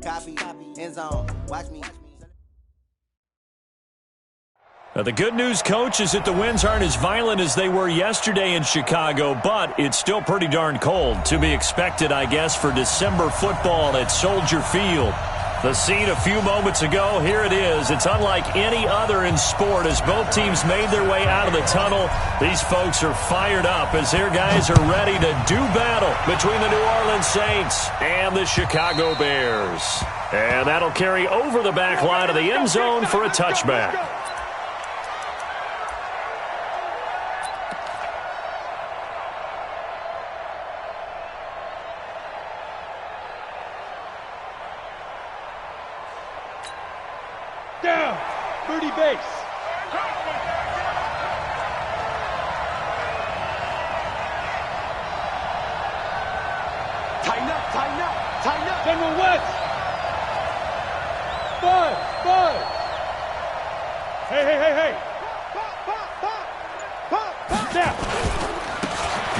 Copy, end zone, watch me. Now, the good news, Coach, is that the winds aren't as violent as they were yesterday in Chicago, but it's still pretty darn cold. To be expected, I guess, for December football at Soldier Field. The scene a few moments ago, here it is. It's unlike any other in sport as both teams made their way out of the tunnel. These folks are fired up as their guys are ready to do battle between the New Orleans Saints and the Chicago Bears. And that'll carry over the back line of the end zone for a touchback. Down, 30 base. Tighten up, tighten up, tighten up. General West. 5. Hey. Down.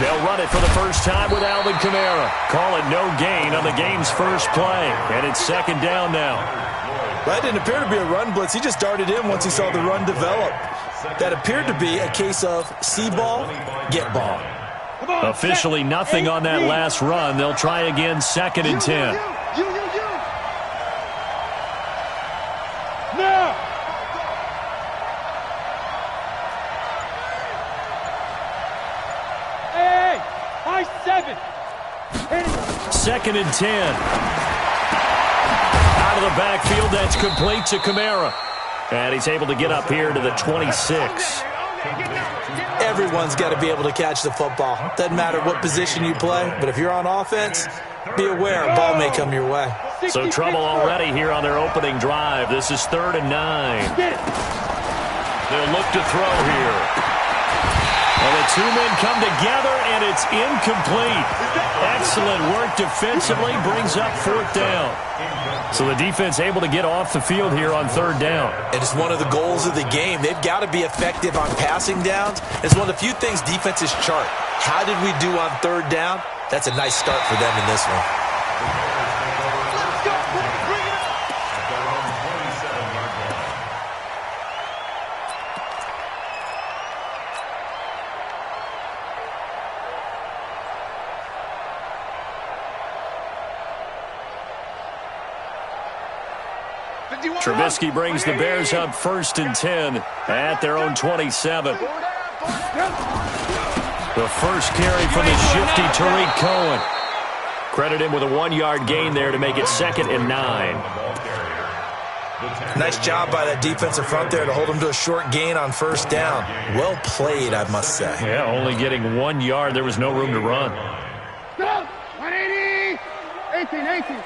They'll run it for the first time with Alvin Kamara. Call it no gain on the game's first play. And it's second down now. That didn't appear to be a run blitz. He just darted in once he saw the run develop. That appeared to be a case of see ball, get ball. Officially nothing on that last run. They'll try again, second and 10. Now. Hey, high 7. Second and 10. Out of the backfield, that's complete to Kamara. And he's able to get up here to the 26. Everyone's got to be able to catch the football. Doesn't matter what position you play, but if you're on offense, be aware a ball may come your way. So trouble already here on their opening drive. This is 3rd and 9. They'll look to throw here. And the two men come together, and it's incomplete. Excellent work defensively, brings up 4th down. So the defense able to get off the field here on 3rd down. And it's one of the goals of the game. They've got to be effective on passing downs. It's one of the few things defenses chart. How did we do on 3rd down? That's a nice start for them in this one. Trubisky brings the Bears up 1st and 10 at their own 27. The first carry for the shifty Tariq Cohen. Credit him with a 1-yard gain there to make it 2nd and 9. Nice job by that defensive front there to hold him to a short gain on 1st down. Well played, I must say. Yeah, only getting 1 yard. There was no room to run. 180, 18.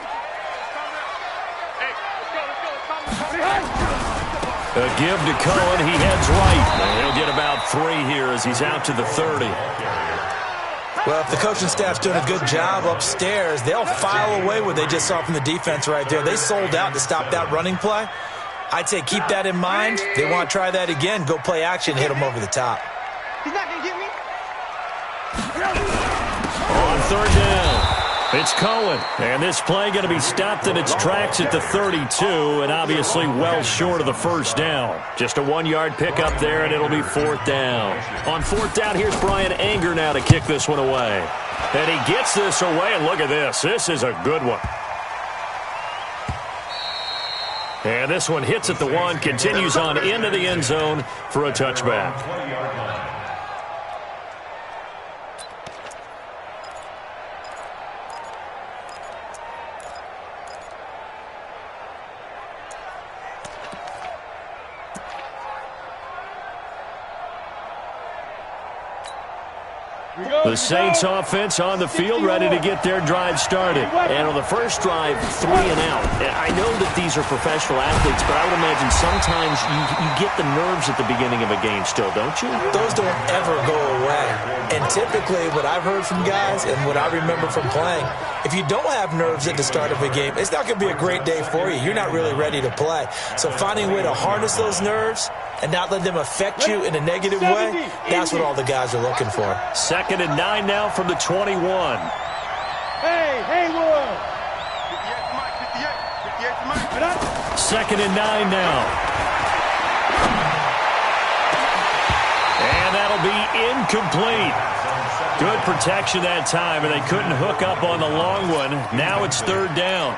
A give to Cohen. He heads right. And he'll get about 3 here as he's out to the 30. Well, if the coaching staff's doing a good job upstairs, they'll file away what they just saw from the defense right there. They sold out to stop that running play. I'd say keep that in mind. If they want to try that again, go play action, hit them over the top. He's not going to get me. On 3rd down, it's Cohen. And this play going to be stopped in its tracks at the 32, and obviously well short of the 1st down. Just a 1-yard pickup there, and it'll be 4th down. On 4th down, here's Brian Anger now to kick this one away. And he gets this away, and look at this. This is a good one. And this one hits at the 1, continues on into the end zone for a touchback. The Saints offense on the field, ready to get their drive started. And on the first drive, 3 and out. I know that these are professional athletes, but I would imagine sometimes you get the nerves at the beginning of a game still, don't you? Those don't ever go away. And typically what I've heard from guys and what I remember from playing, if you don't have nerves at the start of a game, it's not going to be a great day for you. You're not really ready to play. So finding a way to harness those nerves and not let them affect you in a negative way, that's what all the guys are looking for. 2nd and 9 now from the 21. Hey, Haywood! 2nd and 9 now. And that'll be incomplete. Good protection that time, and they couldn't hook up on the long one. Now it's 3rd down.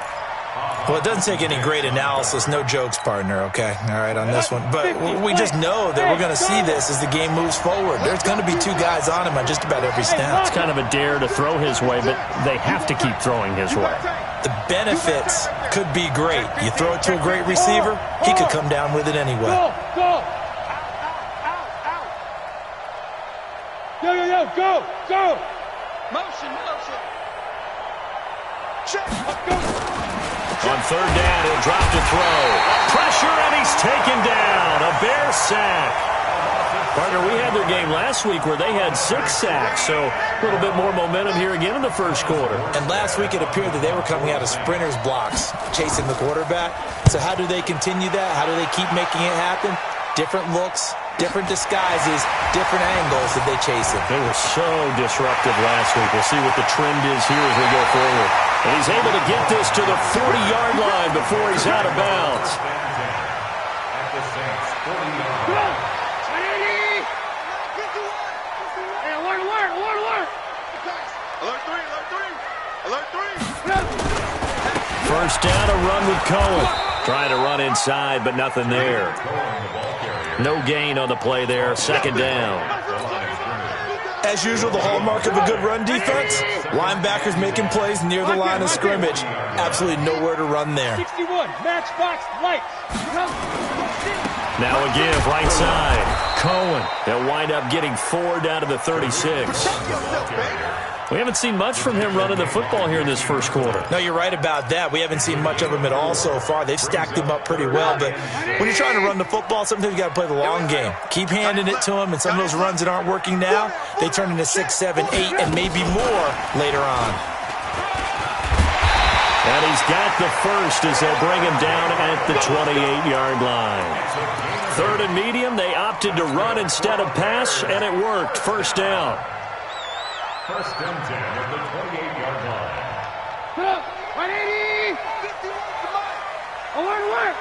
Well, it doesn't take any great analysis. No jokes, partner, okay? All right, on this one. But we just know that we're going to see this as the game moves forward. There's going to be 2 guys on him on just about every snap. It's kind of a dare to throw his way, but they have to keep throwing his way. The benefits could be great. You throw it to a great receiver, he could come down with it anyway. Go! Go! Motion! Check! Go! On 3rd down, he'll drop to throw. Pressure, and he's taken down. A Bear sack. Partner, we had their game last week where they had 6 sacks, so a little bit more momentum here again in the first quarter. And last week it appeared that they were coming out of sprinters blocks, chasing the quarterback. So how do they continue that? How do they keep making it happen? Different looks, different disguises, different angles that they chase him. They were so disruptive last week. We'll see what the trend is here as we go forward. And he's able to get this to the 40-yard line before he's out of bounds. First down, a run with Cohen. Trying to run inside, but nothing there. No gain on the play there. 2nd down. As usual, the hallmark of a good run defense, linebackers making plays near the line of scrimmage. Absolutely nowhere to run there. 61, matchbox lights. Now a give, right side. Cohen. They'll wind up getting 4 down to the 36. We haven't seen much from him running the football here in this first quarter. No, you're right about that. We haven't seen much of him at all so far. They've stacked him up pretty well, but when you're trying to run the football, sometimes you got to play the long game. Keep handing it to him, and some of those runs that aren't working now, they turn into 6, 7, 8, and maybe more later on. And he's got the first as they'll bring him down at the 28-yard line. 3rd and medium, they opted to run instead of pass, and it worked. First down. 1st and 10 at the 28-yard line. 180! Alert!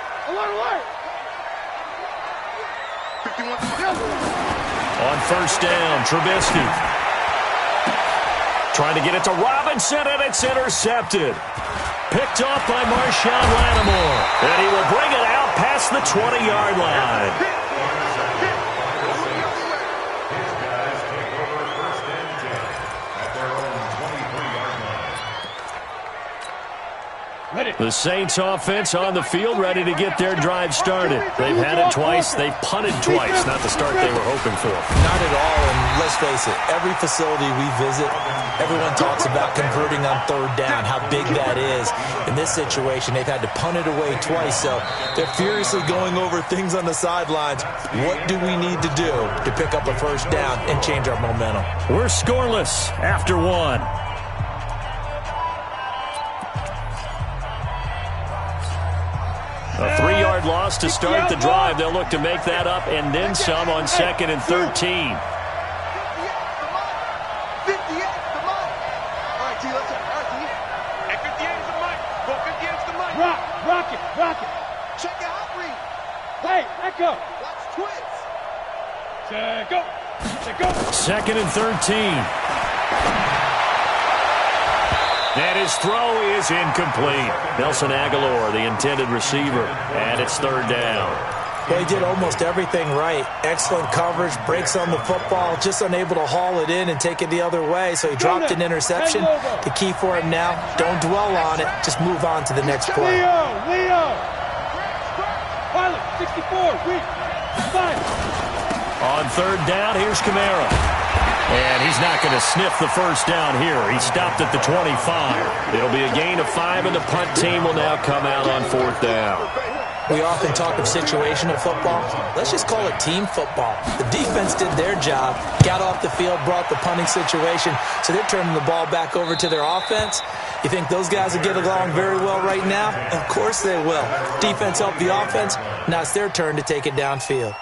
51. On 1st down, Trubisky. Trying to get it to Robinson, and it's intercepted. Picked off by Marshawn Lattimore. And he will bring it out past the 20-yard line. The Saints offense on the field, ready to get their drive started. They've had it twice. They've punted twice. Not the start they were hoping for. Not at all, and let's face it, every facility we visit, everyone talks about converting on 3rd down, how big that is. In this situation, they've had to punt it away twice, so they're furiously going over things on the sidelines. What do we need to do to pick up a 1st down and change our momentum? We're scoreless after 1. A 3-yard loss to start the drive. They'll look to make that up and then some on 2nd and 13. 58, come on. All right, T, let's go. All right, T. Hey, 58 is the mic. Go, 58 is the mic. Rock it. Check it out, read. Hey, echo. Watch twins. Check go. 2nd and 13. And his throw is incomplete. Nelson Aguilar, the intended receiver, and it's 3rd down. Well, he did almost everything right. Excellent coverage, breaks on the football, just unable to haul it in and take it the other way, so he dropped an interception. The key for him now, don't dwell on it, just move on to the next play. Leo! Pilot, 64, weak, 5. On 3rd down, here's Kamara. And he's not going to sniff the first down here. He stopped at the 25. It'll be a gain of 5, and the punt team will now come out on 4th down. We often talk of situational football. Let's just call it team football. The defense did their job, got off the field, brought the punting situation, so they're turning the ball back over to their offense. You think those guys will get along very well right now? Of course they will. Defense helped the offense. Now it's their turn to take it downfield.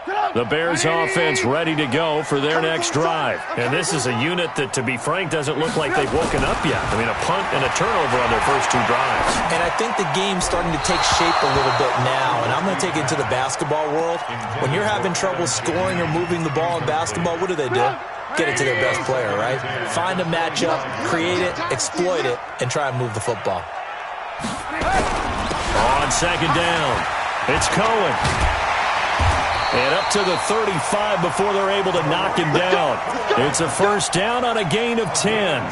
Go! The Bears offense ready to go for their next drive. And this is a unit that, to be frank, doesn't look like they've woken up yet. I mean, a punt and a turnover on their first 2 drives. And I think the game's starting to take shape a little bit now. And I'm going to take it to the basketball world. When you're having trouble scoring or moving the ball in basketball, what do? Get it to their best player, right? Find a matchup, create it, exploit it, and try and move the football. On second down, it's Cohen. And up to the 35 before they're able to knock him down. It's a first down on a gain of 10.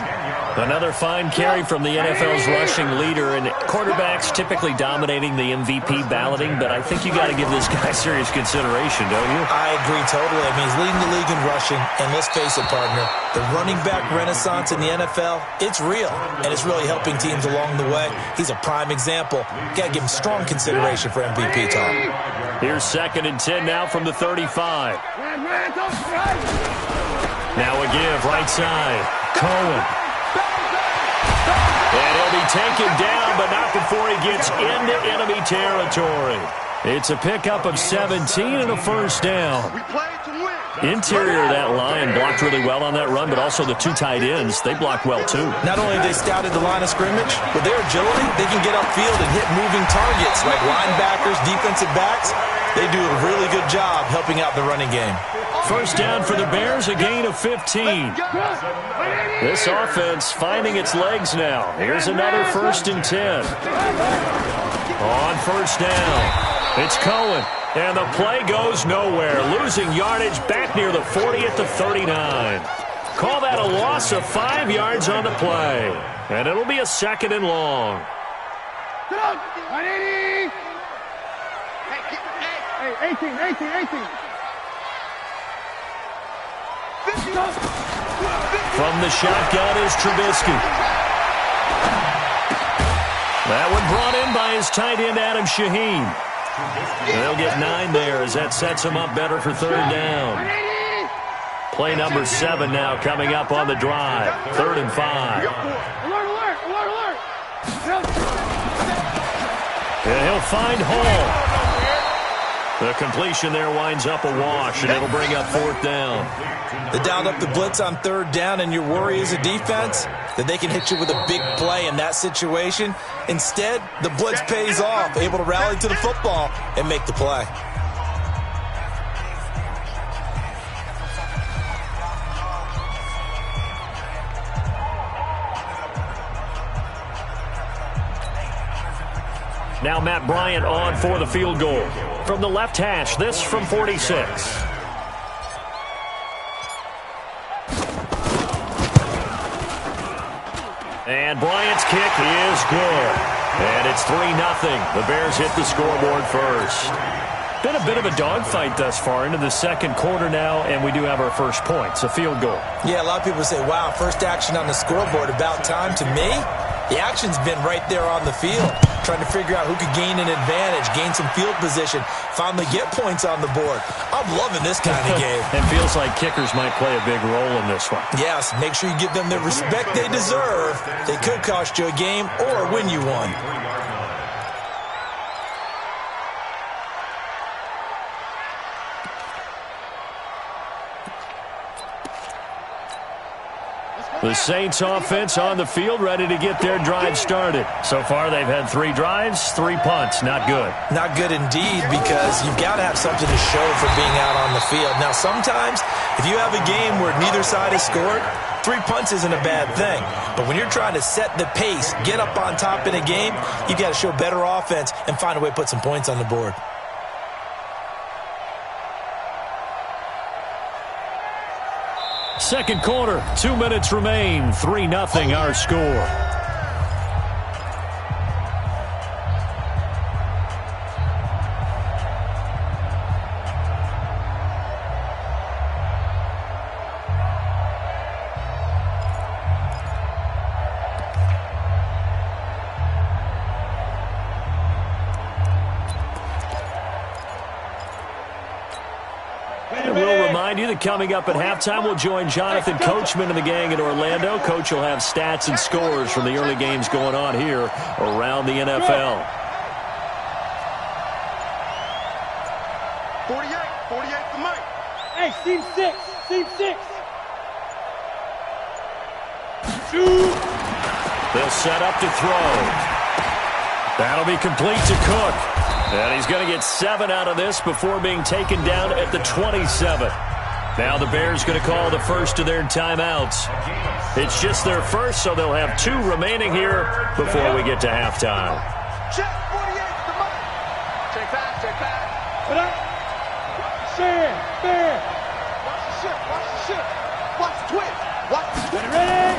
Another fine carry from the NFL's rushing leader, and quarterbacks typically dominating the MVP balloting, but I think you got to give this guy serious consideration, don't you? I agree totally. I mean, he's leading the league in rushing, and let's face it, partner, the running back renaissance in the NFL, it's real, and it's really helping teams along the way. He's a prime example. Got to give him strong consideration for MVP talk. Here's 2nd and 10 now from the 35. Now a give, right side. Cohen. And he'll be taken down, but not before he gets into enemy territory. It's a pickup of 17 and a first down. Interior of that line blocked really well on that run, but also the 2 tight ends, they blocked well too. Not only have they scouted the line of scrimmage, with their agility, they can get upfield and hit moving targets like linebackers, defensive backs. They do a really good job helping out the running game. First down for the Bears, a gain of 15. This offense finding its legs now. Here's another 1st and 10. On first down, it's Cohen. And the play goes nowhere. Losing yardage back near the 40 at the 39. Call that a loss of 5 yards on the play. And it'll be a 2nd and long. Hey, 18. From the shotgun is Trubisky. That one brought in by his tight end, Adam Shaheen. They'll get 9 there as that sets them up better for 3rd down. Play number 7 now coming up on the drive. 3rd and 5. Alert. And he'll find Hall. The completion there winds up a wash, and it'll bring up 4th down. They dialed up the blitz on 3rd down, and your worry as a defense that they can hit you with a big play in that situation. Instead, the blitz pays off, able to rally to the football and make the play. Now Matt Bryant on for the field goal. From the left hash, this from 46. And Bryant's kick is good. And it's 3-0. The Bears hit the scoreboard first. Been a bit of a dogfight thus far into the 2nd quarter now, and we do have our first points, a field goal. Yeah, a lot of people say, wow, first action on the scoreboard, about time. To me, the action's been right there on the field, trying to figure out who could gain an advantage, gain some field position, finally get points on the board. I'm loving this kind of game. And feels like kickers might play a big role in this one. Yes, make sure you give them the respect they deserve. They could cost you a game or win you one. The Saints offense on the field, ready to get their drive started. So far, they've had 3 drives, 3 punts. Not good. Not good indeed, because you've got to have something to show for being out on the field. Now, sometimes, if you have a game where neither side has scored, 3 punts isn't a bad thing. But when you're trying to set the pace, get up on top in a game, you've got to show better offense and find a way to put some points on the board. Second quarter, 2 minutes remain. 3-0 our score. And we'll remind you that coming up at halftime, we'll join Jonathan Coachman and the gang in Orlando. Coach will have stats and scores from the early games going on here around the NFL. 48 to Mike. Team 6. Team 6. Shoot. They'll set up to throw. That'll be complete to Cook. And he's going to get 7 out of this before being taken down at the 27. Now the Bears going to call the first of their timeouts. It's just their first, so they'll have 2 remaining here before we get to halftime. Check 48 the mic. Check back, check back. Put up. Share, fair. Watch the ship, watch the ship. Watch the twist. Watch the twist. Ready?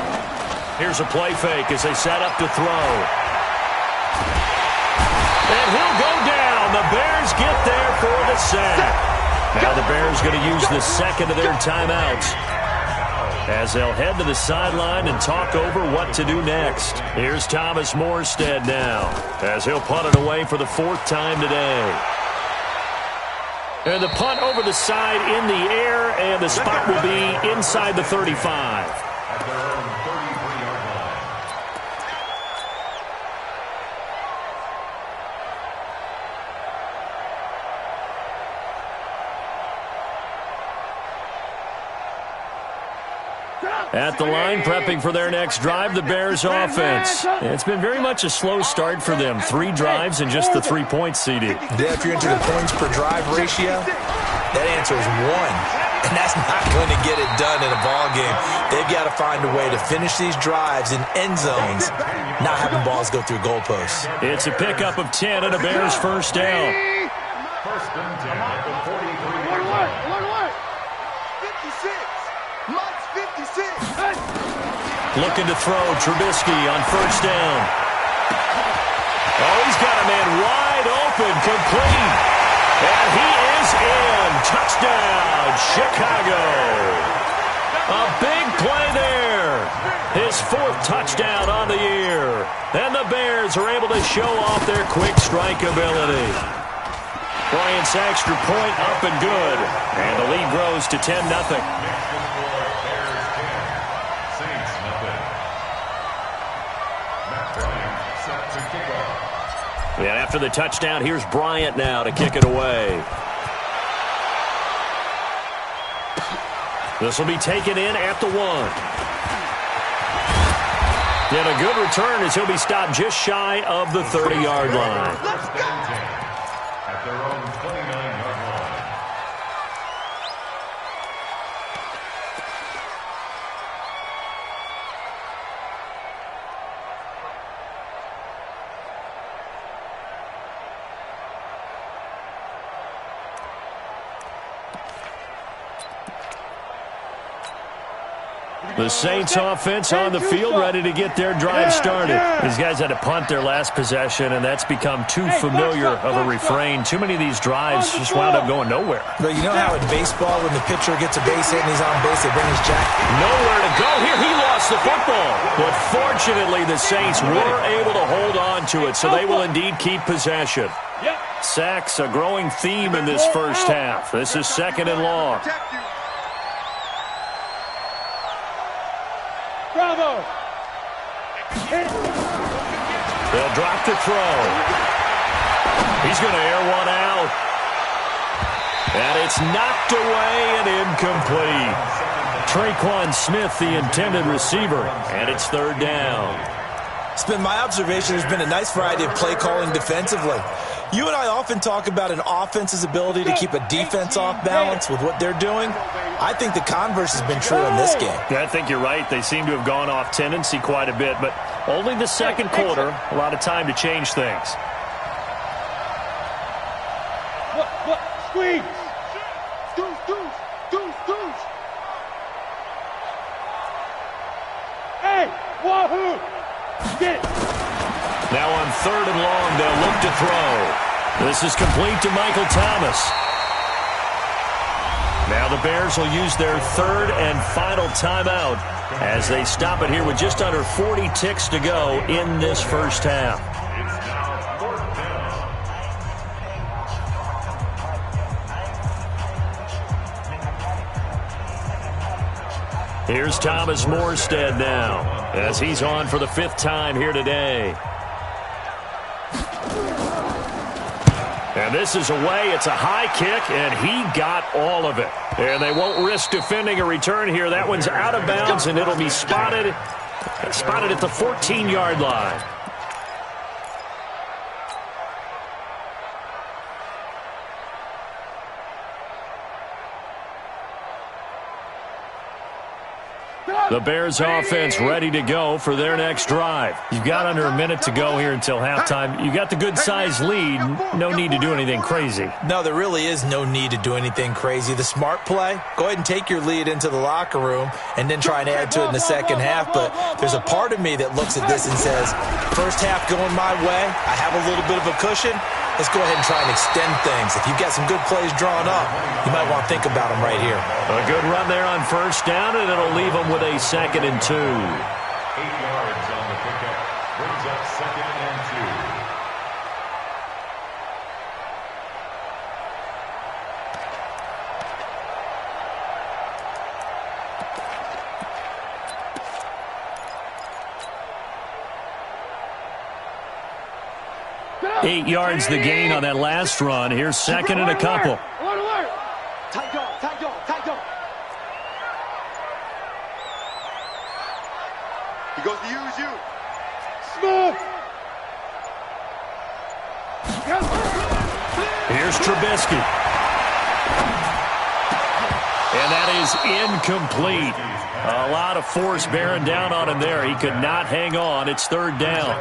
Here's a play fake as they set up to throw. And he'll go down. The Bears get there for the sack. Now the Bears going to use the second of their timeouts as they'll head to the sideline and talk over what to do next. Here's Thomas Morstead now as he'll punt it away for the 4th time today. And the punt over the side in the air, and the spot will be inside the 35. At the line, prepping for their next drive, the Bears offense. It's been very much a slow start for them. 3 drives and just the 3 points, CD. Yeah, if you're into the points per drive ratio, that answer is 1. And that's not going to get it done in a ball game. They've got to find a way to finish these drives in end zones, not having balls go through goalposts. It's a pickup of 10 and a Bears first down. First and 10 at the 43. 56. Mike's 56. Looking to throw, Trubisky on first down. Oh, he's got a man wide open, complete. And he is in. Touchdown, Chicago. A big play there. His 4th touchdown on the year. And the Bears are able to show off their quick strike ability. Bryant's extra point up and good. And the lead grows to 10-0. And after the touchdown, here's Bryant now to kick it away. This will be taken in at the 1. And a good return as he'll be stopped just shy of the 30-yard line. At their own 29-yard line. The Saints offense on the field, ready to get their drive started. These guys had to punt their last possession, and that's become too familiar of a refrain. Too many of these drives just wound up going nowhere. But you know how in baseball, when the pitcher gets a base hit and he's on base, they bring his jacket? Nowhere to go here. He lost the football. But fortunately, the Saints were able to hold on to it, so they will indeed keep possession. Sacks, a growing theme in this first half. This is 2nd and long. Bravo. They'll drop the throw. He's going to air one out. And it's knocked away and incomplete. Traquan Smith, the intended receiver, and it's 3rd down. It's been my observation there's been a nice variety of play calling defensively. You and I often talk about an offense's ability to keep a defense off balance with what they're doing. I think the converse has been true in this game. I think you're right. They seem to have gone off tendency quite a bit, but only the second quarter, a lot of time to change things. Squeeze. Deuce. Hey, wahoo. Get it. Now on 3rd and long, they'll look to throw. This is complete to Michael Thomas. Now the Bears will use their 3rd and final timeout as they stop it here with just under 40 ticks to go in this first half. It's now 4th down. Here's Thomas Morstead now as he's on for the 5th time here today. And this is away. It's a high kick, and he got all of it. And they won't risk defending a return here. That one's out of bounds, and it'll be spotted at the 14-yard line. The Bears offense ready to go for their next drive. You've got under a minute to go here until halftime. You got the good-sized lead. No need to do anything crazy. No, there really is no need to do anything crazy. The smart play, go ahead and take your lead into the locker room and then try and add to it in the second half. But there's a part of me that looks at this and says, first half going my way, I have a little bit of a cushion. Let's go ahead and try and extend things. If you've got some good plays drawn up, you might want to think about them right here. A good run there on first down, and it'll leave them with a 2nd and 2. 8 yards on the pickup. Brings up 2nd and 2. Eight yards the gain on that last run. Here's 2nd and a couple. Tight dog, tight dog, tight dog. He goes to use you. Smooth. Here's Trubisky. And that is incomplete. A lot of force bearing down on him there. He could not hang on. It's 3rd down.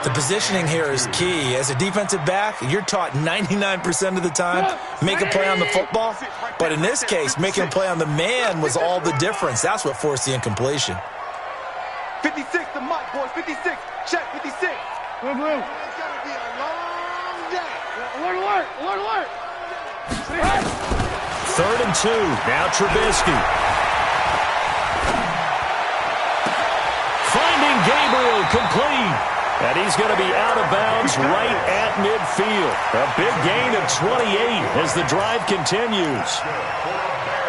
The positioning here is key. As a defensive back, you're taught 99% of the time, make a play on the football. But in this case, making a play on the man was all the difference. That's what forced the incompletion. 56, the mic, boys. 56. Check, 56. Blue, blue. It's going to be a long day. Alert, alert, alert, alert. Stay high. 3rd and 2. Now Trubisky. Finding Gabriel complete. And he's going to be out of bounds right at midfield. A big gain of 28 as the drive continues.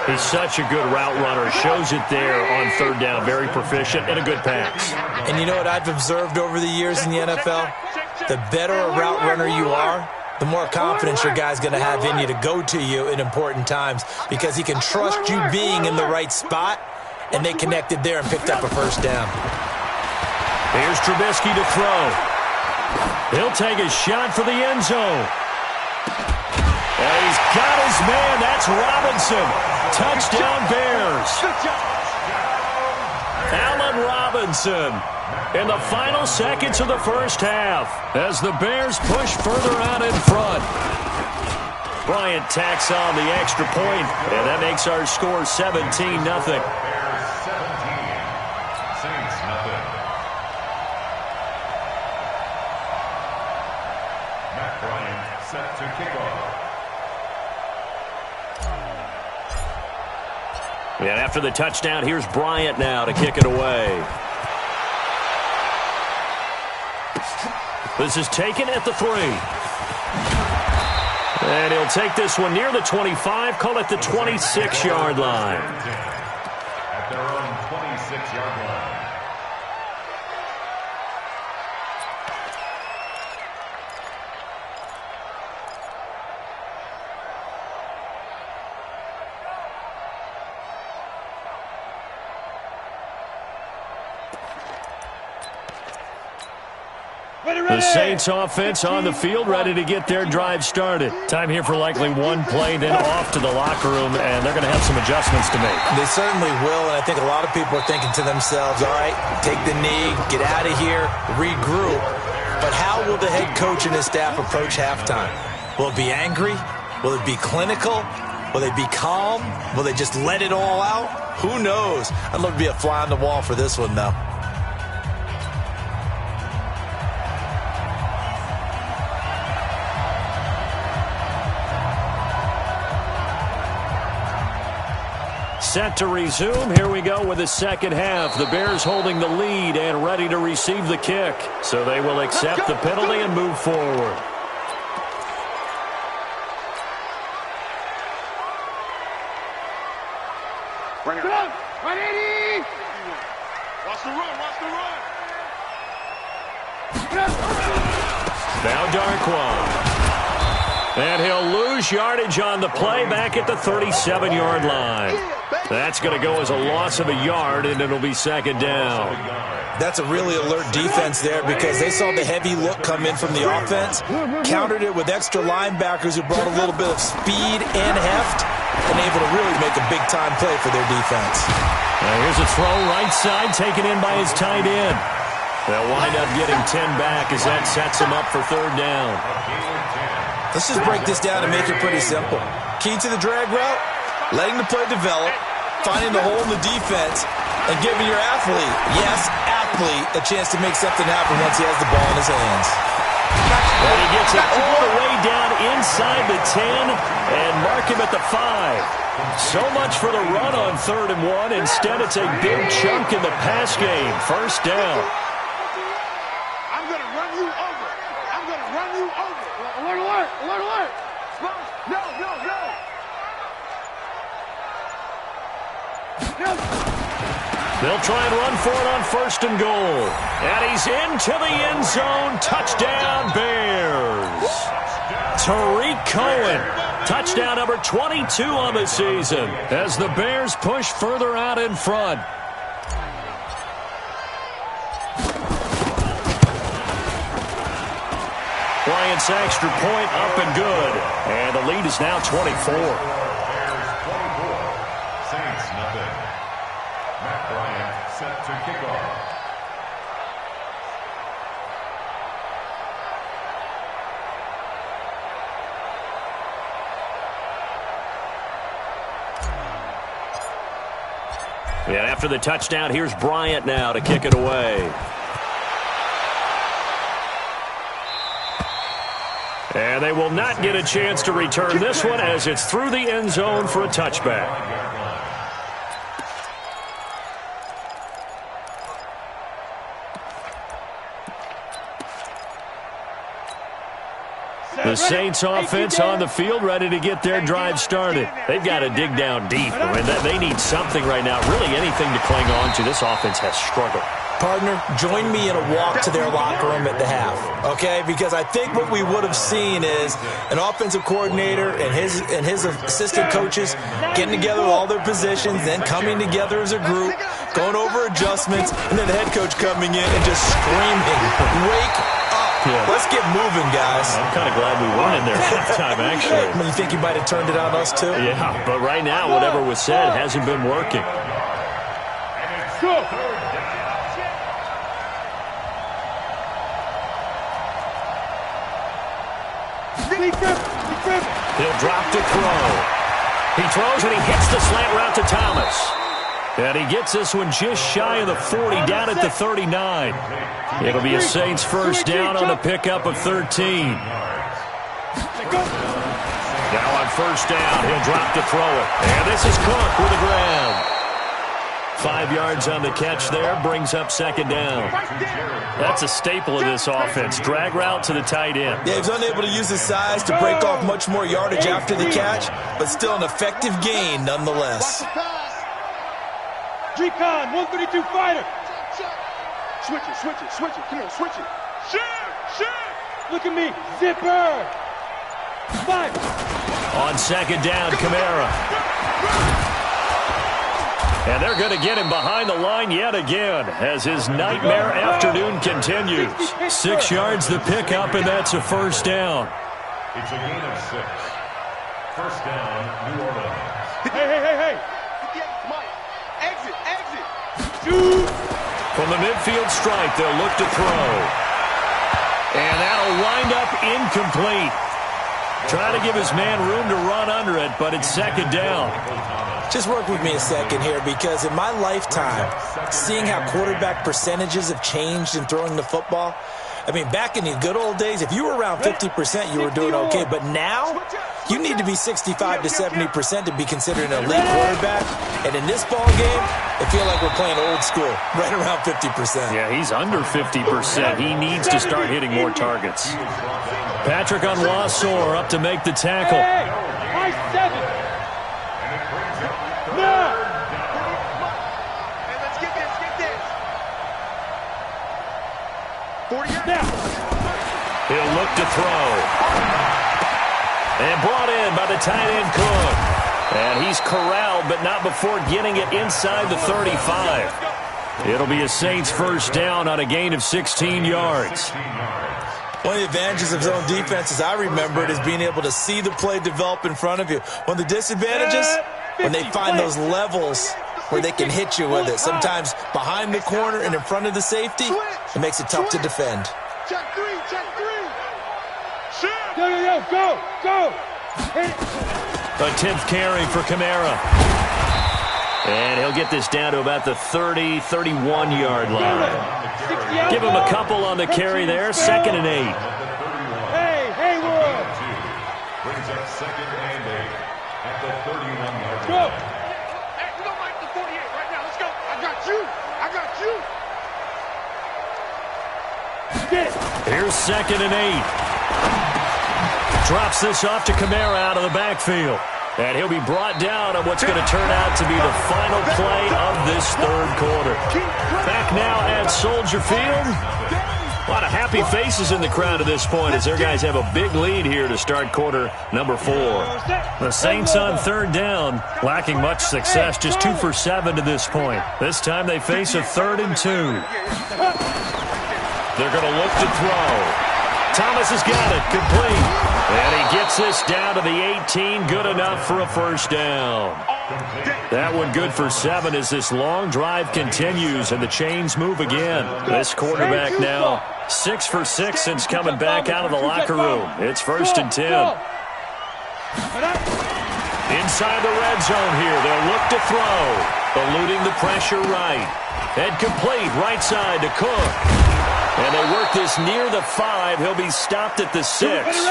He's such a good route runner. Shows it there on 3rd down. Very proficient and a good pass. And you know what I've observed over the years in the NFL? The better a route runner you are, the more confidence your guy's going to have in you to go to you in important times because he can trust you being in the right spot, and they connected there and picked up a first down. Here's Trubisky to throw. He'll take a shot for the end zone. And he's got his man. That's Robinson. Touchdown Bears. Allen Robinson in the final seconds of the first half as the Bears push further out in front. Bryant tacks on the extra point, and that makes our score 17-0. Bears 17. Saints nothing. Matt Bryant set to kick off. And after the touchdown, here's Bryant now to kick it away. This is taken at the 3. And he'll take this one near the 25, call it the 26-yard line. At their own 26-yard line. The Saints offense on the field, ready to get their drive started. Time here for likely one play, then off to the locker room, and they're going to have some adjustments to make. They certainly will, and I think a lot of people are thinking to themselves, all right, take the knee, get out of here, regroup. But how will the head coach and his staff approach halftime? Will it be angry? Will it be clinical? Will they be calm? Will they just let it all out? Who knows? I'd love to be a fly on the wall for this one, though. Set to resume. Here we go with the second half. The Bears holding the lead and ready to receive the kick. So they will accept the penalty and move forward. Run 180. Watch the run, watch the run. Now Darquan. And he'll lose yardage on the play back at the 37-yard line. That's going to go as a loss of a yard, and it'll be second down. That's a really alert defense there because they saw the heavy look come in from the offense, countered it with extra linebackers who brought a little bit of speed and heft, and able to really make a big-time play for their defense. Here's a throw right side taken in by his tight end. They'll wind up getting 10 back as that sets him up for third down. Let's just break this down and make it pretty simple. Key to the drag route, letting the play develop, finding the hole in the defense, and giving your athlete, yes, athlete, a chance to make something happen once he has the ball in his hands. And he gets it all the way down inside the 10 and mark him at the 5. So much for the run on 3rd and 1. Instead, it's a big chunk in the pass game. First down. I'm going to run you over. I'm going to run you over. Alert, alert, alert, alert. No, no, no. They'll try and run for it on 1st and goal. And he's into the end zone. Touchdown, Bears. Tariq Cohen. Touchdown number 22 on the season as the Bears push further out in front. Bryant's extra point up and good. And the lead is now 24. Bears 24. Saints nothing. Matt Bryant set to kick off. And after the touchdown, here's Bryant now to kick it away. And they will not get a chance to return this one as it's through the end zone for a touchback. The Saints offense on the field ready to get their drive started. They've got to dig down deep. I mean, they need something right now, really anything to cling on to. This offense has struggled. Partner, join me in a walk to their locker room at the half, okay? Because I think what we would have seen is an offensive coordinator and his assistant coaches getting together with all their positions, then coming together as a group, going over adjustments, and then the head coach coming in and just screaming, "Wake up. Yeah. Let's get moving, guys." I'm kind of glad we weren't in there halftime, actually. You think you might have turned it on us, too? Yeah, but right now, whatever was said hasn't been working. Go. He'll drop to throw. He throws and he hits the slant route to Thomas. And he gets this one just shy of the 40, down at the 39. It'll be a Saints first down on the pickup of 13. Now on first down, he'll drop to throw it. And this is Cook with a grab. 5 yards on the catch there, brings up second down. That's a staple of this offense. Drag route to the tight end. Yeah, he's unable to use his size to break off much more yardage after the catch, but still an effective gain nonetheless. G-Con, 132 fighter. Switch it, switch it, switch it. Come on, switch it. Shoot! Look at me. Zipper. 5. On second down, Kamara. And they're going to get him behind the line yet again as his nightmare afternoon continues. 6 yards the pickup, and that's a first down. It's a gain of 6. First down, New Orleans. Hey. Mike, exit. Shoot. From the midfield stripe, they'll look to throw. And that'll wind up incomplete. Trying to give his man room to run under it, but it's second down. Just work with me a second here, because in my lifetime, seeing how quarterback percentages have changed in throwing the football, I mean, back in the good old days, if you were around 50%, you were doing okay. But now, you need to be 65 to 70% to be considered an elite quarterback. And in this ball game, I feel like we're playing old school, right around 50%. Yeah, he's under 50%. He needs to start hitting more targets. Patrick Onwuasor up to make the tackle. Hey, high 7. No. Hey, let's get this. 40 now. He'll look to throw. And brought in by the tight end Cook. And he's corralled, but not before getting it inside the 35. It'll be a Saints first down on a gain of 16 yards. One of the advantages of zone defense, as I remember it, is being able to see the play develop in front of you. One of the disadvantages, when they find those levels where they can hit you with it. Sometimes behind the corner and in front of the safety, it makes it tough to defend. Check three, check three. Go. A 10th carry for Kamara. And he'll get this down to about the 30, 31-yard line. Give him a couple on the carry there. 2nd and 8. Hey, Haywood. Brings up 2nd and 8 at the 31-yard Go. line. Hey, you don't like the 48 right now. Let's go. I got you. Get it. Here's 2nd and 8. Drops this off to Kamara out of the backfield. And he'll be brought down on what's going to turn out to be the final play of this third quarter. Back now at Soldier Field. A lot of happy faces in the crowd at this point as their guys have a big lead here to start quarter number 4. The Saints on third down, lacking much success, just 2 for 7 to this point. This time they face a 3rd and 2. They're going to look to throw. Thomas has got it, complete. And he gets this down to the 18, good enough for a first down. That one good for 7 as this long drive continues and the chains move again. This quarterback now 6 for 6 since coming back out of the locker room. It's 1st and 10. Inside the red zone here, they'll look to throw. Eluding the pressure right. And complete right side to Cook. And they work this near the 5. He'll be stopped at the 6.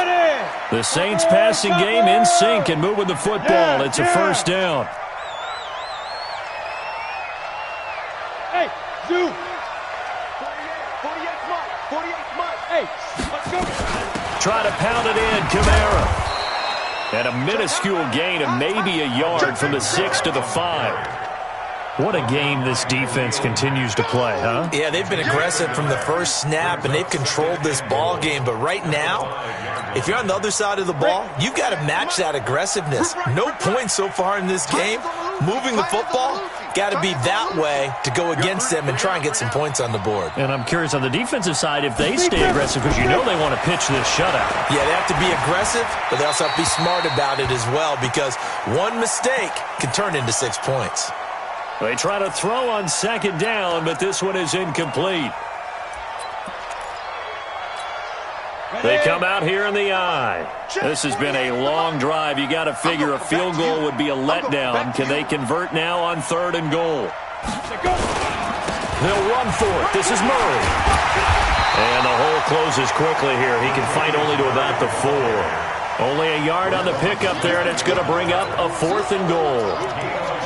The Saints passing game in sync and moving the football. It's a first down. Hey, Zoo. 48 Mike. Hey, let's go. Try to pound it in, Kamara. And a minuscule gain of maybe a yard from the 6 to the 5. What a game this defense continues to play, huh? Yeah, they've been aggressive from the first snap, and they've controlled this ball game. But right now, if you're on the other side of the ball, you've got to match that aggressiveness. No points so far in this game. Moving the football, got to be that way to go against them and try and get some points on the board. And I'm curious on the defensive side if they stay aggressive, because you know they want to pitch this shutout. Yeah, they have to be aggressive, but they also have to be smart about it as well, because one mistake can turn into 6 points. They try to throw on 2nd down, but this one is incomplete. They come out here in the eye. This has been a long drive. You got to figure a field goal would be a letdown. Can they convert now on 3rd and goal? They'll run for it. This is Murray. And the hole closes quickly here. He can fight only to about the 4. Only a yard on the pickup there, and it's going to bring up a 4th and goal.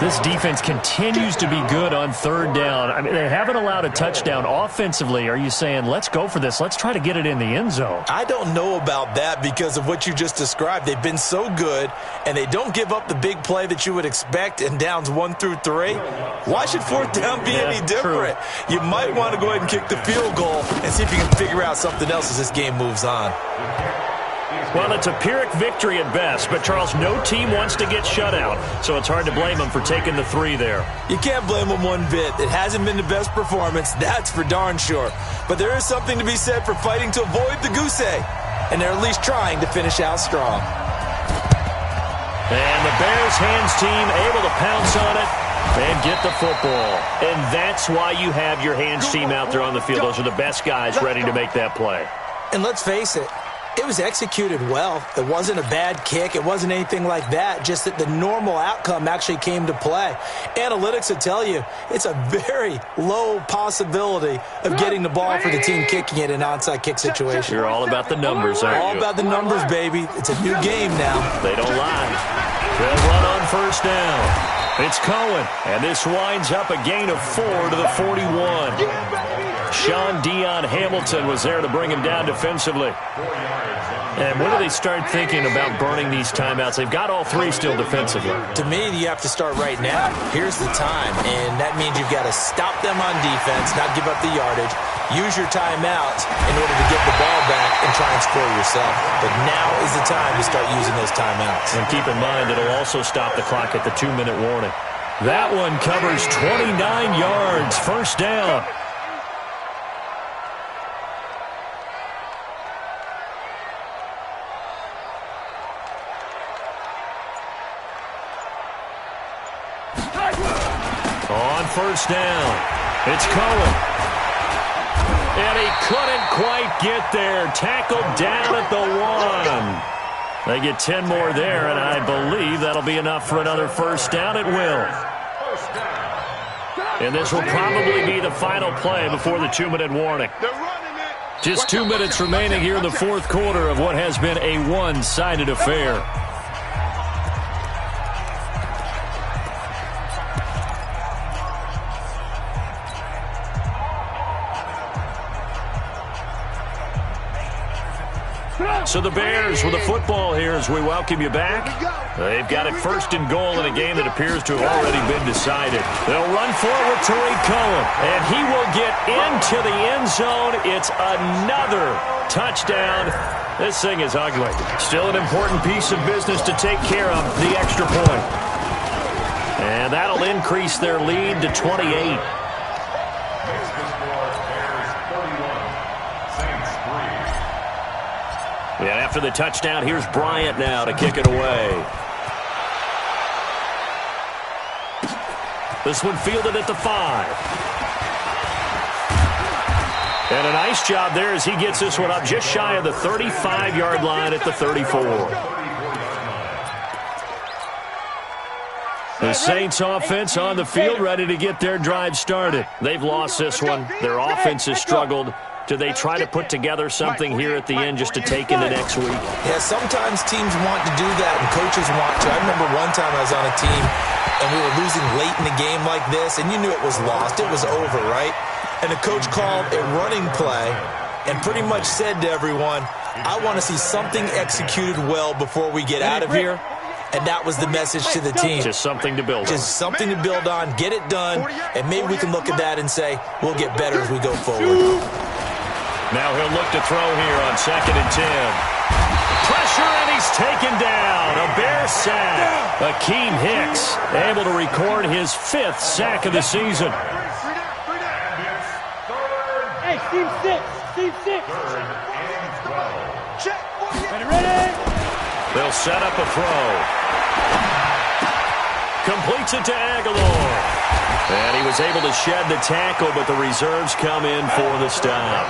This defense continues to be good on 3rd down. I mean, they haven't allowed a touchdown offensively. Are you saying, let's go for this? Let's try to get it in the end zone. I don't know about that because of what you just described. They've been so good, and they don't give up the big play that you would expect in downs 1 through 3. Why should 4th down be any different? True. You might want to go ahead and kick the field goal and see if you can figure out something else as this game moves on. Well, it's a Pyrrhic victory at best, but, Charles, no team wants to get shut out, so it's hard to blame them for taking the 3 there. You can't blame them one bit. It hasn't been the best performance, that's for darn sure. But there is something to be said for fighting to avoid the goose egg, and they're at least trying to finish out strong. And the Bears hands team able to pounce on it and get the football. And that's why you have your hands team out there on the field. Those are the best guys ready to make that play. And let's face it, it was executed well. It wasn't a bad kick. It wasn't anything like that. Just that the normal outcome actually came to play. Analytics will tell you it's a very low possibility of getting the ball for the team kicking it in an onside kick situation. You're all about the numbers, aren't you? All about the numbers, baby. It's a new game now. They don't lie. They'll run on 1st down. It's Cohen, and this winds up a gain of 4 to the 41. Sean Dion Hamilton was there to bring him down defensively. 4 yards on And when do they start thinking about burning these timeouts? They've got all three still defensively. To me, you have to start right now. Here's the time, and that means you've got to stop them on defense, not give up the yardage, use your timeouts in order to get the ball back and try and score yourself. But now is the time to start using those timeouts. And keep in mind, it'll also stop the clock at the 2-minute warning. That one covers 29 yards, first down. On first down, it's Cohen. And he couldn't quite get there. Tackled down at the 1. They get 10 more there, and I believe that'll be enough for another first down. It will. And this will probably be the final play before the 2-minute warning. Just 2 minutes remaining here in the fourth quarter of what has been a one-sided affair. So the Bears with the football here as we welcome you back. They've got it first and goal in a game that appears to have already been decided. They'll run forward to Cohen, and he will get into the end zone. It's another touchdown. This thing is ugly. Still an important piece of business to take care of, the extra point. And that'll increase their lead to 28. And after the touchdown, here's Bryant now to kick it away. This one fielded at the 5. And a nice job there as he gets this one up just shy of the 35-yard line at the 34. The Saints offense on the field ready to get their drive started. They've lost this one. Their offense has struggled. Do they try to put together something here at the end just to take into next week? Yeah, sometimes teams want to do that and coaches want to. I remember one time I was on a team and we were losing late in the game like this, and you knew it was lost. It was over, right? And the coach called a running play and pretty much said to everyone, I want to see something executed well before we get out of here. And that was the message to the team. Just something to build on. Just something to build on, get it done, and maybe we can look at that and say, we'll get better as we go forward. Now he'll look to throw here on 2nd and 10. Pressure, and he's taken down. A Bear sack. Akeem Hicks able to record his 5th sack of the season. Hey, team 6. Team 6. Check. Ready? They'll set up a throw. Completes it to Aguilar. And he was able to shed the tackle, but the reserves come in for the stop.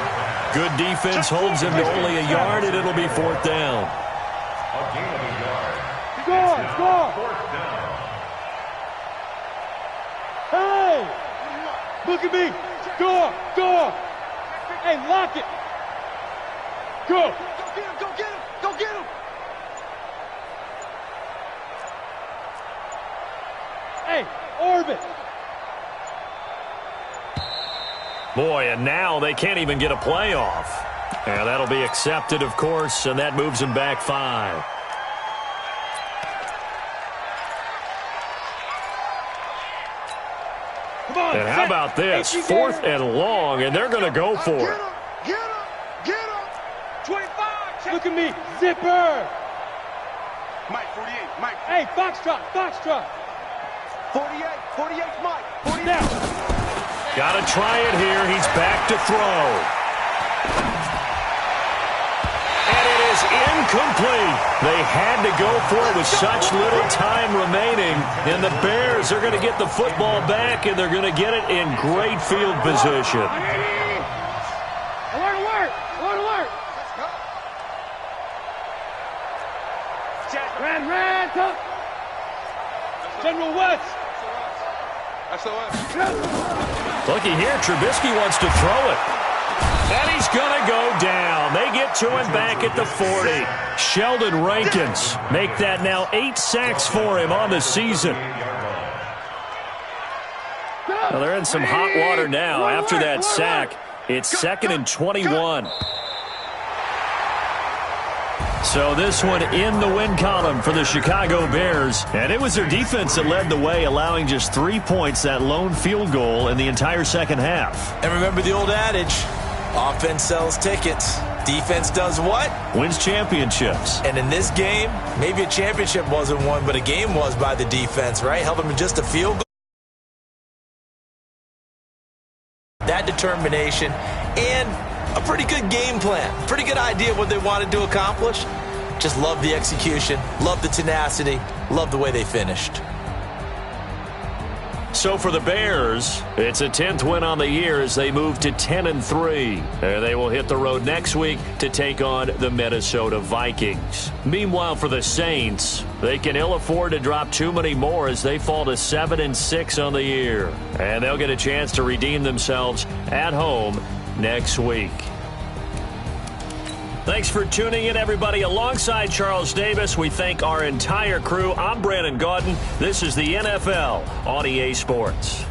Good defense holds him to only a yard, and it'll be 4th down. A gain of a yard. Score! 4th down. Hey! Look at me! Score! Hey, lock it! Go get him! Hey, orbit! Boy, and now they can't even get a playoff. And that'll be accepted, of course, and that moves them back 5. Come on, and how about this? 4th and long, and they're going to go for it. Get him! 25! Look at me, zipper! Mike, 48, Mike. Hey, Foxtrot! 48, Mike. 48. Now. Got to try it here. He's back to throw. And it is incomplete. They had to go for it with such little time remaining. And the Bears are going to get the football back, and they're going to get it in great field position. Alert! Red, come. General West. Looky here, Trubisky wants to throw it. And he's going to go down. They get to him back at the 40. Sheldon Rankins make that now 8 sacks for him on the season. Well, they're in some hot water now after that sack. It's 2nd and 21. So this one in the win column for the Chicago Bears. And it was their defense that led the way, allowing just 3 points, that lone field goal in the entire second half. And remember the old adage, offense sells tickets. Defense does what? Wins championships. And in this game, maybe a championship wasn't won, but a game was by the defense, right? Held them to just a field goal. That determination and a pretty good game plan. Pretty good idea of what they wanted to accomplish. Just love the execution, love the tenacity, love the way they finished. So for the Bears, it's a 10th win on the year as they move to 10-3. And they will hit the road next week to take on the Minnesota Vikings. Meanwhile, for the Saints, they can ill afford to drop too many more as they fall to 7-6 on the year. And they'll get a chance to redeem themselves at home next week. Thanks for tuning in, everybody. Alongside Charles Davis, we thank our entire crew. I'm Brandon Gaudin. This is the NFL on EA Sports.